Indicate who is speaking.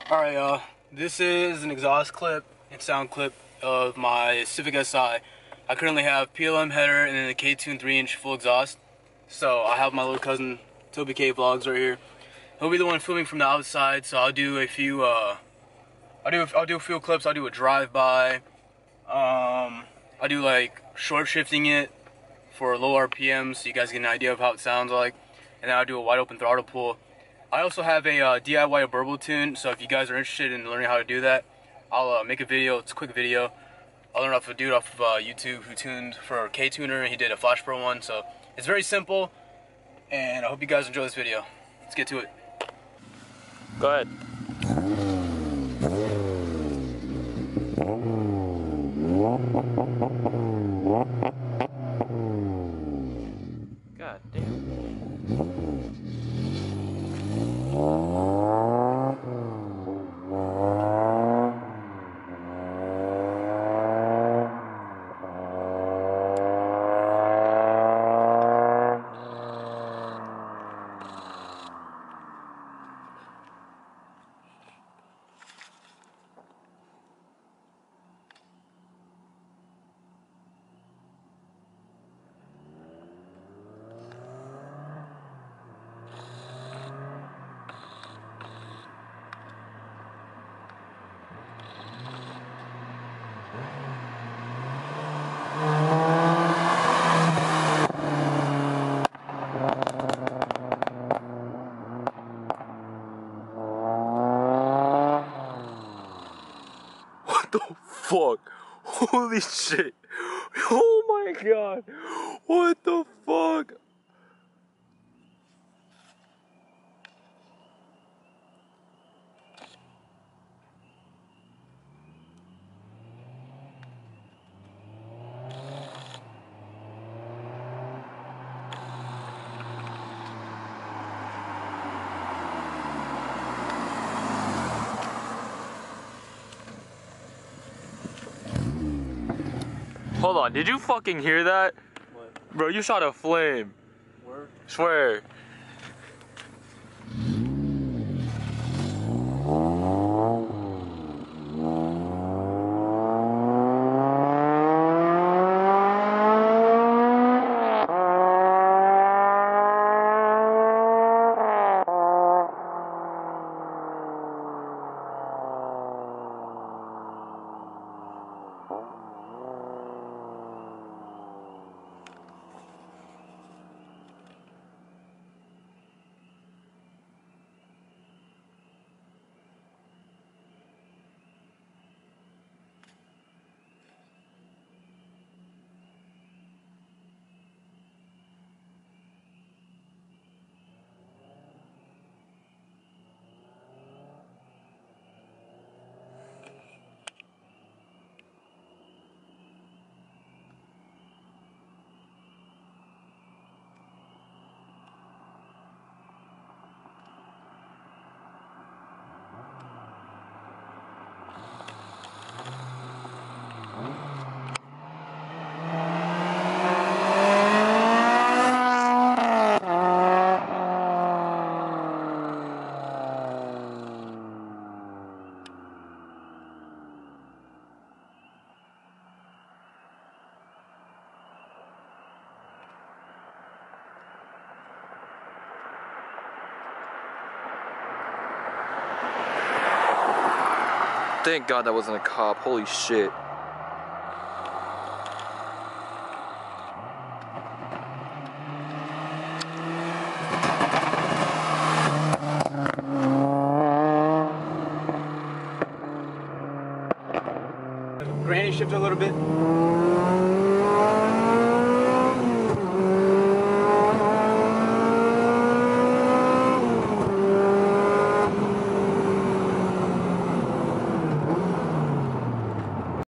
Speaker 1: Alright, this is an exhaust clip and sound clip of my Civic Si. I currently have PLM header and then the K-Tune 3-inch full exhaust. So I have my little cousin Toby K Vlogs right here. He'll be the one filming from the outside, so I'll do a few I'll do a few clips. I'll do a drive-by. I'll do like short shifting it for low RPMs so you guys get an idea of how it sounds like. And then I'll do a wide open throttle pull. I also have a DIY burble tune, so if you guys are interested in learning how to do that, I'll make a video. It's a quick video. I learned off a dude off of YouTube who tuned for a K-tuner, and he did a flashpro one, so it's very simple, and I hope you guys enjoy this video. Let's get to it.
Speaker 2: Go ahead. God damn. What the fuck? Holy shit. Oh my god. What the fuck? Hold on, did you fucking hear that?
Speaker 1: What?
Speaker 2: Bro, you shot a flame.
Speaker 1: Where?
Speaker 2: Swear. Thank God that wasn't a cop. Holy shit.
Speaker 1: Granny shift a little bit.